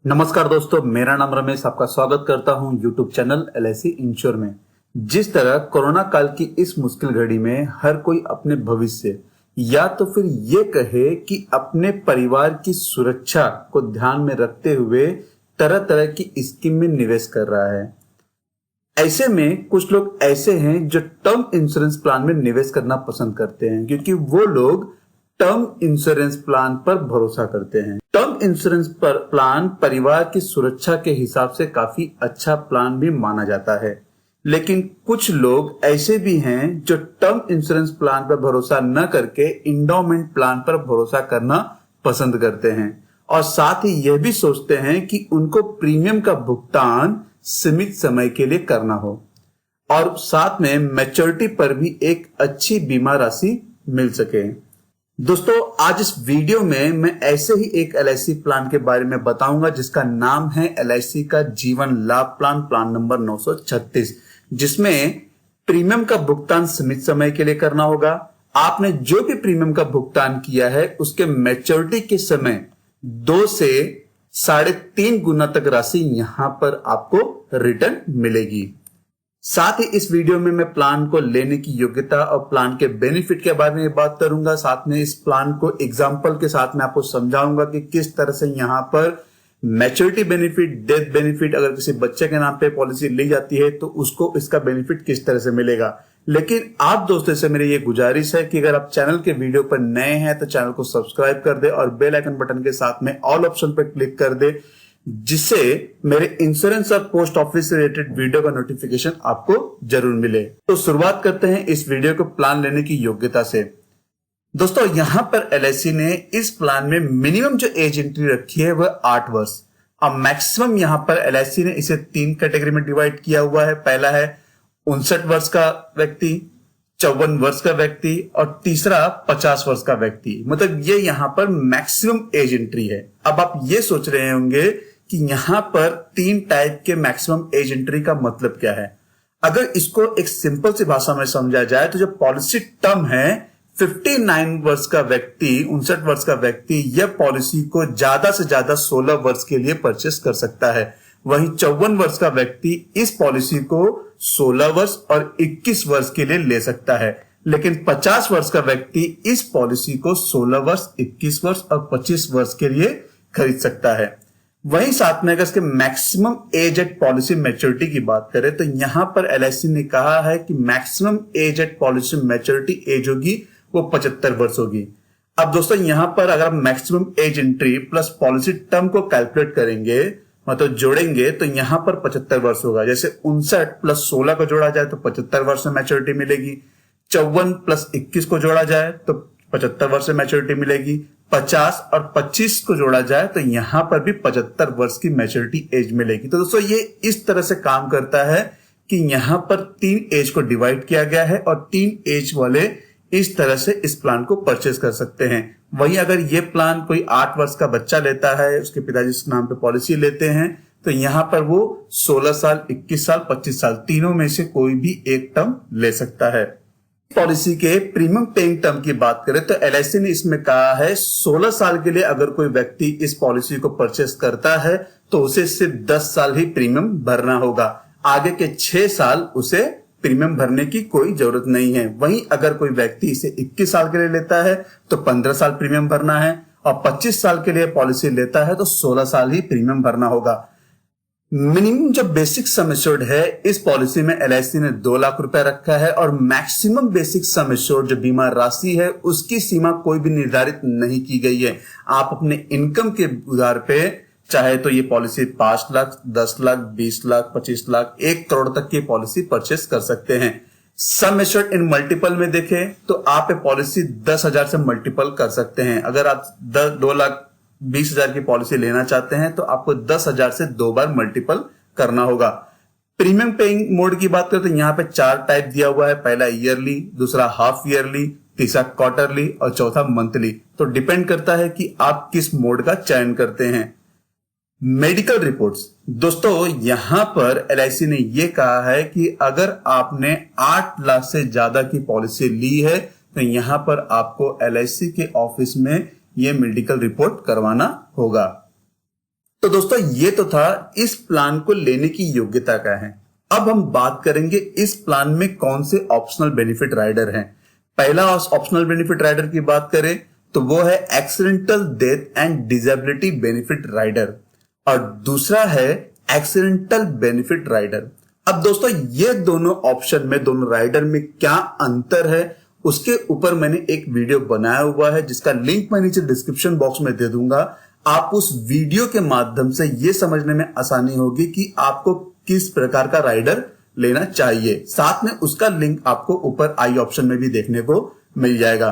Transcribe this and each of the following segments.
नमस्कार दोस्तों, मेरा नाम रमेश। आपका स्वागत करता हूं यूट्यूब चैनल LIC इंश्योर में। जिस तरह कोरोना काल की इस मुश्किल घड़ी में हर कोई अपने भविष्य या तो फिर ये कहे कि अपने परिवार की सुरक्षा को ध्यान में रखते हुए तरह तरह की स्कीम में निवेश कर रहा है। ऐसे में कुछ लोग ऐसे हैं जो टर्म इंश्योरेंस प्लान में निवेश करना पसंद करते हैं, क्योंकि वो लोग टर्म इंश्योरेंस प्लान पर भरोसा करते हैं। टर्म इंश्योरेंस प्लान परिवार की सुरक्षा के हिसाब से काफी अच्छा प्लान भी माना जाता है, लेकिन कुछ लोग ऐसे भी हैं जो टर्म इंश्योरेंस प्लान पर भरोसा न करके इंडोमेंट प्लान पर भरोसा करना पसंद करते हैं और साथ ही यह भी सोचते हैं कि उनको प्रीमियम का भुगतान सीमित समय के लिए करना हो और साथ में मैच्योरिटी पर भी एक अच्छी बीमा राशि मिल सके। दोस्तों, आज इस वीडियो में मैं ऐसे ही एक LIC प्लान के बारे में बताऊंगा जिसका नाम है LIC का जीवन लाभ प्लान, प्लान नंबर 936, जिसमें प्रीमियम का भुगतान सीमित समय के लिए करना होगा। आपने जो भी प्रीमियम का भुगतान किया है उसके मैच्योरिटी के समय 2 से 3.5 गुना तक राशि यहां पर आपको रिटर्न मिलेगी। साथ ही इस वीडियो में मैं प्लान को लेने की योग्यता और प्लान के बेनिफिट के बारे में बात करूंगा। साथ में इस प्लान को एग्जांपल के साथ में आपको समझाऊंगा कि किस तरह से यहां पर मैच्योरिटी बेनिफिट, डेथ बेनिफिट, अगर किसी बच्चे के नाम पे पॉलिसी ली जाती है तो उसको इसका बेनिफिट किस तरह से मिलेगा। लेकिन आप दोस्तों से मेरी ये गुजारिश है कि अगर आप चैनल के वीडियो पर नए हैं तो चैनल को सब्सक्राइब कर दे और बेल आइकन बटन के साथ में ऑल ऑप्शन पर क्लिक कर दे, जिससे मेरे इंश्योरेंस और पोस्ट ऑफिस से रिलेटेड वीडियो का नोटिफिकेशन आपको जरूर मिले। तो शुरुआत करते हैं इस वीडियो को प्लान लेने की योग्यता से। दोस्तों, यहां पर LIC ने इस प्लान में मिनिमम जो एज एंट्री रखी है वह 8 वर्ष और मैक्सिमम यहां पर LIC ने इसे 3 कैटेगरी में डिवाइड किया हुआ है। पहला है 59 वर्ष का व्यक्ति, 54 वर्ष का व्यक्ति और तीसरा 50 वर्ष का व्यक्ति। मतलब ये यहां पर मैक्सिमम एज एंट्री है। अब आप ये सोच रहे होंगे कि यहां पर 3 टाइप के मैक्सिमम एज एंट्री का मतलब क्या है। अगर इसको एक सिंपल सी भाषा में समझा जाए तो जो पॉलिसी टर्म है, 59 वर्ष का व्यक्ति, 59 वर्ष का व्यक्ति यह पॉलिसी को ज्यादा से ज्यादा 16 वर्ष के लिए परचेस कर सकता है। वहीं 54 वर्ष का व्यक्ति इस पॉलिसी को 16 वर्ष और 21 वर्ष के लिए ले सकता है, लेकिन 50 वर्ष का व्यक्ति इस पॉलिसी को 16 वर्ष, 21 वर्ष और 25 वर्ष के लिए खरीद सकता है। वहीं साथ में अगर इसके maximum age at policy maturity की बात करें तो यहां पर LIC ने कहा है कि maximum age at policy maturity age होगी वो 75 वर्ष होगी। अब दोस्तों, यहां पर अगर आप maximum age entry plus policy term को कैलकुलेट करेंगे, मतलब जोड़ेंगे, तो यहां पर 75 वर्ष होगा। जैसे 59 प्लस 16 को जोड़ा जाए तो 75 वर्ष में मैच्योरिटी मिलेगी, 54 प्लस 21 को जोड़ा जाए तो 75 वर्ष में मैच्योरिटी मिलेगी, 50 और 25 को जोड़ा जाए तो यहां पर भी 75 वर्ष की मैच्योरिटी एज मिलेगी। तो दोस्तों, ये इस तरह से काम करता है कि यहां पर 3 एज को डिवाइड किया गया है और 3 एज वाले इस तरह से इस प्लान को परचेस कर सकते हैं। वहीं अगर ये प्लान कोई 8 वर्ष का बच्चा लेता है, उसके पिताजी के नाम पे पॉलिसी लेते हैं, तो यहां पर वो 16 साल, 21 साल, 25 साल तीनों में से कोई भी एक टर्म ले सकता है। पॉलिसी के प्रीमियम पेइंग टर्म की बात करें तो LIC ने इसमें कहा है 16 साल के लिए अगर कोई व्यक्ति इस पॉलिसी को परचेस करता है तो उसे सिर्फ 10 साल ही प्रीमियम भरना होगा। आगे के 6 साल उसे प्रीमियम भरने की कोई जरूरत नहीं है। वहीं अगर कोई व्यक्ति इसे 21 साल के लिए लेता है तो 15 साल प्रीमियम भरना है और 25 साल के लिए पॉलिसी लेता है तो 16 साल ही प्रीमियम भरना होगा। मिनिमम जो बेसिक सम एश्योर्ड है इस पॉलिसी में LIC ने 2 लाख रुपए रखा है और मैक्सिमम बेसिक सम एश्योर्ड जो बीमा राशि है उसकी सीमा कोई भी निर्धारित नहीं की गई है। आप अपने इनकम के आधार पे चाहे तो ये पॉलिसी 5 लाख, 10 लाख, 20 लाख, 25 लाख, 1 करोड़ तक की पॉलिसी परचेस कर सकते हैं। सम एश्योर्ड इन मल्टीपल में देखें तो आप ये पॉलिसी 10,000 से मल्टीपल कर सकते हैं। अगर आप 2,20,000 की पॉलिसी लेना चाहते हैं तो आपको 10,000 से 2 बार मल्टीपल करना होगा। प्रीमियम पेइंग मोड की बात करें तो यहाँ पे 4 टाइप दिया हुआ है। पहला ईयरली, दूसरा हाफ ईयरली, तीसरा क्वार्टरली और चौथा मंथली। तो डिपेंड करता है कि आप किस मोड का चयन करते हैं। मेडिकल रिपोर्ट्स, दोस्तों यहां पर LIC ने यह कहा है कि अगर आपने 8 लाख से ज्यादा की पॉलिसी ली है तो यहां पर आपको LIC के ऑफिस में यह मेडिकल रिपोर्ट करवाना होगा। तो दोस्तों ये तो था इस प्लान को लेने की योग्यता क्या है। अब हम बात करेंगे इस प्लान में कौन से ऑप्शनल बेनिफिट राइडर हैं। पहला ऑप्शनल बेनिफिट राइडर की बात करें तो वो है accidental death and disability benefit rider और दूसरा है एक्सीडेंटल बेनिफिट राइडर। अब दोस्तों ये दोनों ऑप्शन में, दोनों राइडर में क्या अंतर है उसके ऊपर मैंने एक वीडियो बनाया हुआ है जिसका लिंक मैं नीचे डिस्क्रिप्शन बॉक्स में दे दूंगा। आप उस वीडियो के माध्यम से यह समझने में आसानी होगी कि आपको किस प्रकार का राइडर लेना चाहिए। साथ में उसका लिंक आपको ऊपर आई ऑप्शन में भी देखने को मिल जाएगा।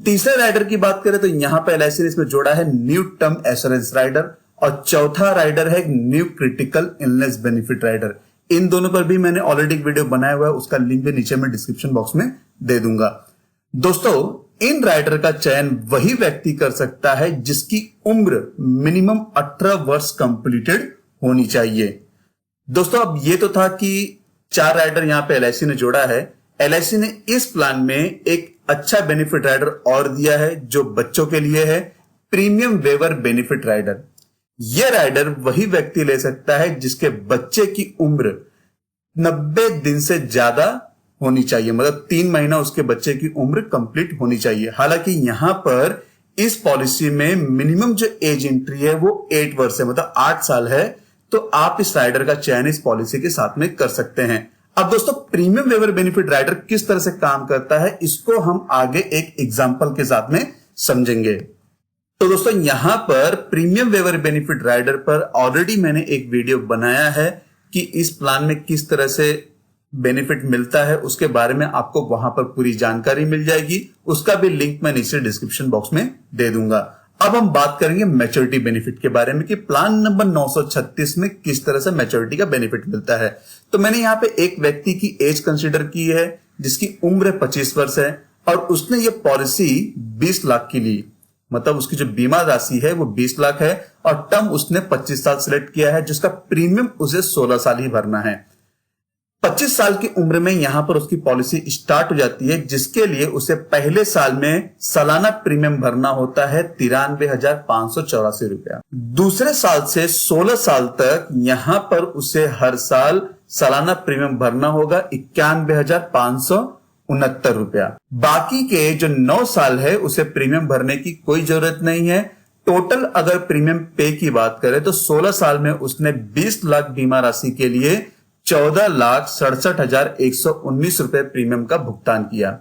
तीसरे राइडर की बात करें तो यहां पर एलआईसी ने इसमें जोड़ा है न्यू टर्म एश्योरेंस राइडर और चौथा राइडर है new critical illness benefit rider. इन दोनों पर भी मैंने ऑलरेडी एक वीडियो बनाया हुआ है, उसका लिंक भी नीचे में डिस्क्रिप्शन बॉक्स में दे दूंगा। दोस्तों इन राइडर का चयन वही व्यक्ति कर सकता है जिसकी उम्र मिनिमम 18 वर्ष कंप्लीटेड होनी चाहिए। दोस्तों अब ये तो था कि 4 राइडर यहां पे एलआईसी ने जोड़ा है। एलआईसी ने इस प्लान में एक अच्छा बेनिफिट राइडर और दिया है जो बच्चों के लिए है, प्रीमियम वेवर बेनिफिट राइडर। यह राइडर वही व्यक्ति ले सकता है जिसके बच्चे की उम्र 90 दिन से ज्यादा होनी चाहिए, मतलब 3 महीना उसके बच्चे की उम्र कंप्लीट होनी चाहिए। हालांकि यहां पर इस पॉलिसी में मिनिमम जो एज एंट्री है वो 8 वर्ष है, मतलब 8 साल है। तो आप इस राइडर का चयन इस पॉलिसी के साथ में कर सकते हैं। अब दोस्तों प्रीमियम वेवर बेनिफिट राइडर किस तरह से काम करता है इसको हम आगे एक एग्जांपल के साथ में समझेंगे। तो दोस्तों यहां पर प्रीमियम वेवर बेनिफिट राइडर पर ऑलरेडी मैंने एक वीडियो बनाया है कि इस प्लान में किस तरह से बेनिफिट मिलता है, उसके बारे में आपको वहां पर पूरी जानकारी मिल जाएगी। उसका भी लिंक मैं नीचे डिस्क्रिप्शन बॉक्स में दे दूंगा। अब हम बात करेंगे मैच्योरिटी बेनिफिट के बारे में कि प्लान नंबर 936 में किस तरह से मैच्योरिटी का बेनिफिट मिलता है। तो मैंने यहां पे एक व्यक्ति की एज कंसीडर की है जिसकी उम्र 25 वर्ष है और उसने ये पॉलिसी 20 लाख की ली, मतलब उसकी जो बीमा राशि है वो 20 लाख है और टर्म उसने 25 साल सिलेक्ट किया है जिसका प्रीमियम उसे 16 साल ही भरना है। 25 साल की उम्र में यहां पर उसकी पॉलिसी स्टार्ट हो जाती है जिसके लिए उसे पहले साल में सालाना प्रीमियम भरना होता है 93,584 रुपया। दूसरे साल से 16 साल तक यहां पर उसे हर साल सालाना प्रीमियम भरना होगा 91,569 रुपया। बाकी के जो 9 साल है उसे प्रीमियम भरने की कोई जरूरत नहीं है। टोटल अगर प्रीमियम पे की बात करें तो 16 साल में उसने 20 लाख बीमा राशि के लिए 14,67,119 रुपए प्रीमियम का भुगतान किया।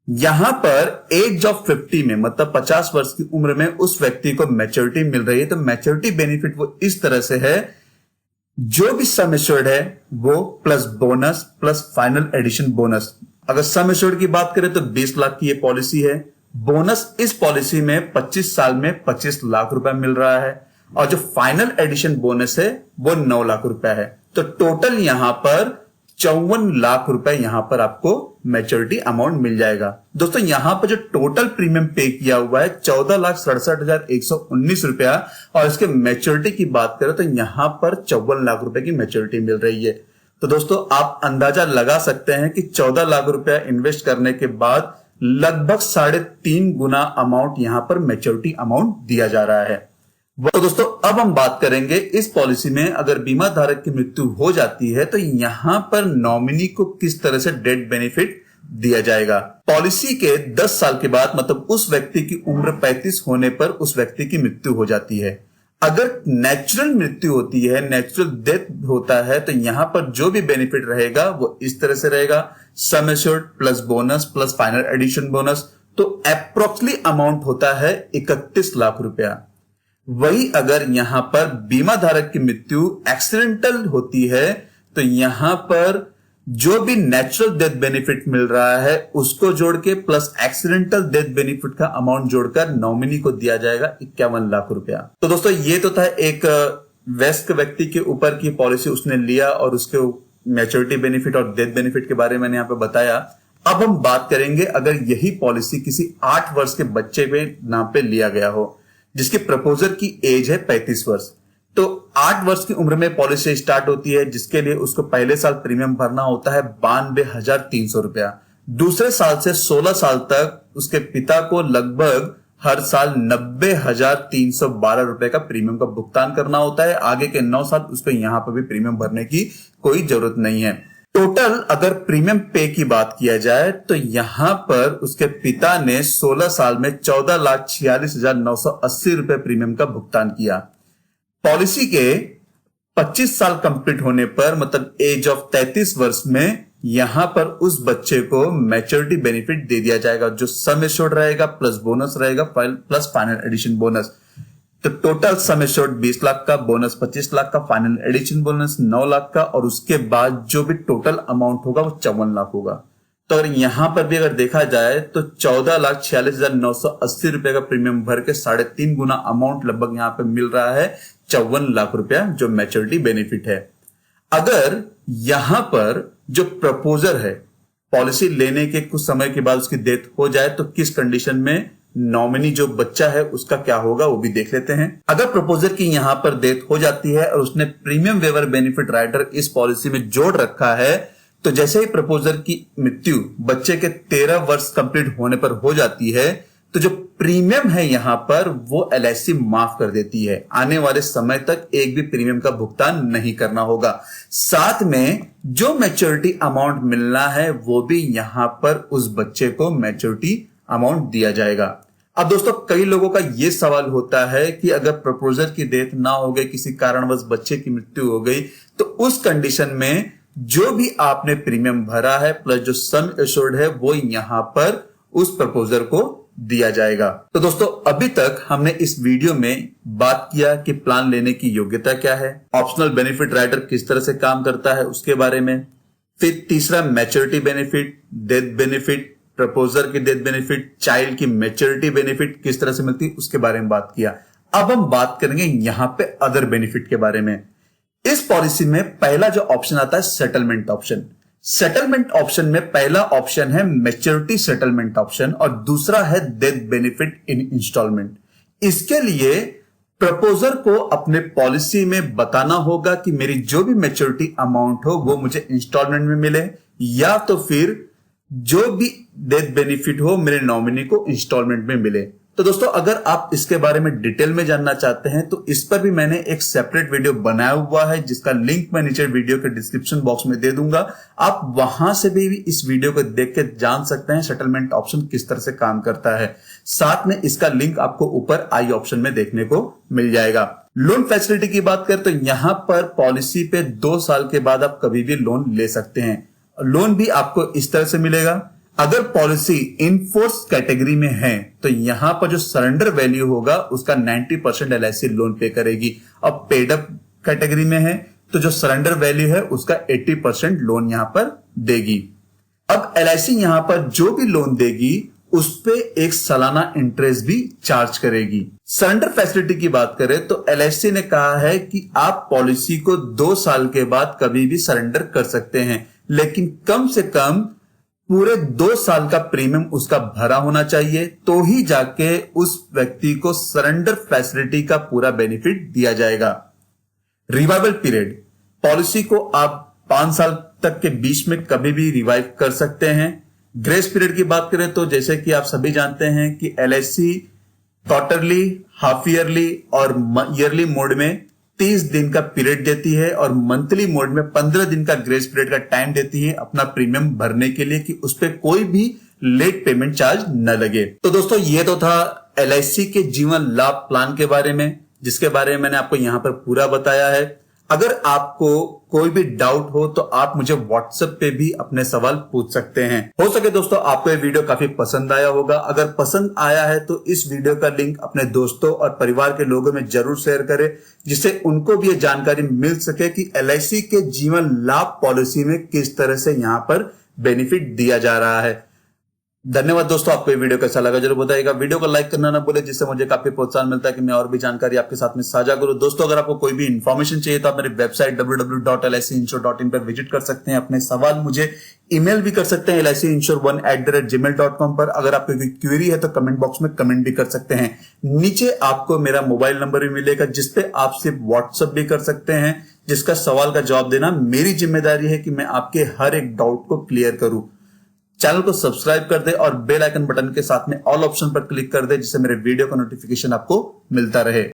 यहां पर एज ऑफ 50 में, मतलब 50 वर्ष की उम्र में उस व्यक्ति को मैच्योरिटी मिल रही है। तो मैच्योरिटी बेनिफिट वो इस तरह से है, जो भी सम एश्योर्ड है वो plus bonus plus final addition bonus. अगर सम एश्योर्ड की बात करें तो 20 लाख की ये पॉलिसी है। बोनस इस पॉलिसी में 25 साल में 25 लाख रुपए मिल रहा है और जो फाइनल एडिशन बोनस है वो 9 लाख रुपए है। तो टोटल यहां पर 54 लाख रुपए यहां पर आपको मैच्योरिटी अमाउंट मिल जाएगा। दोस्तों यहां पर जो टोटल प्रीमियम पे किया हुआ है 14,67,119 रुपया और इसके मैच्योरिटी की बात करें तो यहां पर 54 लाख रुपए की मैच्योरिटी मिल रही है। तो दोस्तों आप अंदाजा लगा सकते हैं कि 14 लाख रुपया इन्वेस्ट करने के बाद लगभग 3.5 गुना अमाउंट यहां पर मैच्योरिटी अमाउंट दिया जा रहा है। तो दोस्तों अब हम बात करेंगे इस पॉलिसी में अगर बीमा धारक की मृत्यु हो जाती है तो यहां पर नॉमिनी को किस तरह से डेथ बेनिफिट दिया जाएगा। पॉलिसी के 10 साल के बाद, मतलब उस व्यक्ति की उम्र 35 होने पर उस व्यक्ति की मृत्यु हो जाती है। अगर नेचुरल मृत्यु होती है, नेचुरल डेथ होता है, तो यहां पर जो भी बेनिफिट रहेगा वो इस तरह से रहेगा, sum assured plus bonus plus final addition bonus. तो अप्रोक्सीमेटली अमाउंट होता है 31 लाख रुपया। वही अगर यहां पर बीमा धारक की मृत्यु एक्सीडेंटल होती है तो यहां पर जो भी नेचुरल डेथ बेनिफिट मिल रहा है उसको जोड़ के प्लस एक्सीडेंटल डेथ बेनिफिट का अमाउंट जोड़कर नॉमिनी को दिया जाएगा 51 लाख रुपया। तो दोस्तों ये तो था एक वयस्क व्यक्ति के ऊपर की पॉलिसी उसने लिया और उसके मैच्योरिटी बेनिफिट और डेथ बेनिफिट के बारे में मैंने यहां पे बताया। अब हम बात करेंगे अगर यही पॉलिसी किसी 8 वर्ष के बच्चे के नाम पे लिया गया हो जिसके प्रपोजर की एज है 35 वर्ष। तो 8 वर्ष की उम्र में पॉलिसी स्टार्ट होती है जिसके लिए उसको पहले साल प्रीमियम भरना होता है 92,300 रुपया। दूसरे साल से 16 साल तक उसके पिता को लगभग हर साल 90,312 रुपए का प्रीमियम का भुगतान करना होता है। आगे के 9 साल उसको यहां पर भी प्रीमियम भरने की कोई जरूरत नहीं है। टोटल अगर प्रीमियम पे की बात किया जाए तो यहां पर उसके पिता ने 16 साल में 14,46,980 रुपए प्रीमियम का भुगतान किया। पॉलिसी के 25 साल कंप्लीट होने पर मतलब एज ऑफ 33 वर्ष में यहां पर उस बच्चे को मैच्योरिटी बेनिफिट दे दिया जाएगा, जो सम एश्योर्ड रहेगा प्लस बोनस रहेगा प्लस फाइनल एडिशन बोनस। तो टोटल सम एश्योर्ड 20 लाख का, बोनस 25 लाख का, फाइनल एडिशन बोनस 9 लाख का, और उसके बाद जो भी टोटल अमाउंट होगा वो 54 लाख होगा। तो अगर यहां पर भी अगर देखा जाए तो 14,46,980 रुपए का प्रीमियम भर के 3.5 गुना अमाउंट लगभग यहां पर मिल रहा है 54 लाख रुपया, जो मैच्योरिटी बेनिफिट है। अगर यहां पर जो प्रपोजर है पॉलिसी लेने के कुछ समय के बाद उसकी डेथ हो जाए तो किस कंडीशन में नॉमिनी जो बच्चा है उसका क्या होगा वो भी देख लेते हैं। अगर प्रपोजर की यहां पर डेथ हो जाती है और उसने प्रीमियम वेवर बेनिफिट राइडर इस पॉलिसी में जोड़ रखा है, तो जैसे ही प्रपोजर की मृत्यु बच्चे के 13 वर्ष कंप्लीट होने पर हो जाती है तो जो प्रीमियम है यहां पर वो एलआईसी माफ कर देती है। आने वाले समय तक एक भी प्रीमियम का भुगतान नहीं करना होगा। साथ में जो मैच्योरिटी अमाउंट मिलना है वो भी यहां पर उस बच्चे को मैच्योरिटी अमाउंट दिया जाएगा। अब दोस्तों कई लोगों का यह सवाल होता है कि अगर प्रपोजर की डेथ ना हो गई, किसी कारणवश बच्चे की मृत्यु हो गई, तो उस कंडीशन में जो भी आपने प्रीमियम भरा है प्लस जो सम एश्योर्ड है वो यहां पर उस प्रपोजर को दिया जाएगा। तो दोस्तों अभी तक हमने इस वीडियो में बात किया कि प्लान लेने की योग्यता क्या है, ऑप्शनल बेनिफिट राइडर किस तरह से काम करता है उसके बारे में, फिर तीसरा maturity benefit, death benefit, proposer की डेथ बेनिफिट, चाइल्ड की मैच्योरिटी बेनिफिट किस तरह से मिलती है उसके बारे में बात किया। अब हम बात करेंगे यहां पे अदर बेनिफिट के बारे में। इस पॉलिसी में पहला जो ऑप्शन आता है सेटलमेंट ऑप्शन। सेटलमेंट ऑप्शन में पहला ऑप्शन है मैच्योरिटी सेटलमेंट ऑप्शन और दूसरा है डेथ बेनिफिट इन इंस्टॉलमेंट। इसके लिए प्रपोजर को अपने पॉलिसी में बताना होगा कि मेरी जो भी मैच्योरिटी अमाउंट हो वो मुझे इंस्टॉलमेंट में मिले, या तो फिर जो भी डेथ बेनिफिट हो मेरे नॉमिनी को इंस्टॉलमेंट में मिले। तो दोस्तों अगर आप इसके बारे में डिटेल में जानना चाहते हैं तो इस पर भी मैंने एक सेपरेट वीडियो बनाया हुआ है जिसका लिंक मैं नीचे वीडियो के डिस्क्रिप्शन बॉक्स में दे दूंगा। आप वहां से भी इस वीडियो को देख के जान सकते हैं सेटलमेंट ऑप्शन किस तरह से काम करता है। साथ में इसका लिंक आपको ऊपर आई ऑप्शन में देखने को मिल जाएगा। लोन फैसिलिटी की बात करें तो यहां पर पॉलिसी पे 2 साल के बाद आप कभी भी लोन ले सकते हैं। लोन भी आपको इस तरह से मिलेगा। अगर पॉलिसी इन फोर्स कैटेगरी में है तो यहां पर जो सरेंडर वैल्यू होगा उसका 90% एलआईसी लोन पे करेगी। अब पेड अप कैटेगरी में है तो जो सरेंडर वैल्यू है उसका 80% लोन यहां पर देगी। अब एलआईसी यहां पर जो भी लोन देगी उस पे एक सालाना इंटरेस्ट भी चार्ज करेगी। सरेंडर फैसिलिटी की बात करें तो एलआईसी ने कहा है कि आप पॉलिसी को 2 साल के बाद कभी भी सरेंडर कर सकते हैं, लेकिन कम से कम पूरे 2 साल का प्रीमियम उसका भरा होना चाहिए, तो ही जाके उस व्यक्ति को सरेंडर फैसिलिटी का पूरा बेनिफिट दिया जाएगा। रिवाइवल पीरियड, पॉलिसी को आप 5 साल तक के बीच में कभी भी रिवाइव कर सकते हैं। ग्रेस पीरियड की बात करें तो जैसे कि आप सभी जानते हैं कि एलआईसी क्वार्टरली, हाफ ईयरली और ईयरली मोड में 30 दिन का पीरियड देती है और मंथली मोड में 15 दिन का ग्रेस पीरियड का टाइम देती है अपना प्रीमियम भरने के लिए कि उस पर कोई भी लेट पेमेंट चार्ज न लगे। तो दोस्तों ये तो था एलआईसी के जीवन लाभ प्लान के बारे में, जिसके बारे में मैंने आपको यहां पर पूरा बताया है। अगर आपको कोई भी डाउट हो तो आप मुझे व्हाट्सएप पे भी अपने सवाल पूछ सकते हैं। हो सके दोस्तों आपको ये वीडियो काफी पसंद आया होगा। अगर पसंद आया है तो इस वीडियो का लिंक अपने दोस्तों और परिवार के लोगों में जरूर शेयर करें, जिससे उनको भी ये जानकारी मिल सके कि एलआईसी के जीवन लाभ पॉलिसी में किस तरह से यहां पर बेनिफिट दिया जा रहा है। धन्यवाद दोस्तों, आपको ये वीडियो कैसा लगा जरूर बताइएगा। वीडियो को लाइक करना ना भूले, जिससे मुझे काफी प्रोत्साहन मिलता है कि मैं और भी जानकारी आपके साथ में साझा करूं। दोस्तों अगर आपको कोई भी इंफॉर्मेशन चाहिए तो आप मेरी वेबसाइट www.licinsurance.in पर विजिट कर सकते हैं। अपने सवाल मुझे ईमेल भी कर सकते हैं licinsurance1@gmail.com पर। अगर आपको कोई क्वेरी है तो कमेंट बॉक्स में कमेंट भी कर सकते हैं। नीचे आपको मेरा मोबाइल नंबर भी मिलेगा जिसपे आप सिर्फ व्हाट्सएप भी कर सकते हैं, जिसका सवाल का जवाब देना मेरी जिम्मेदारी है कि मैं आपके हर एक डाउट को क्लियर करूं। चैनल को सब्सक्राइब कर दे और बेल आइकन बटन के साथ में ऑल ऑप्शन पर क्लिक कर दे, जिससे मेरे वीडियो का नोटिफिकेशन आपको मिलता रहे।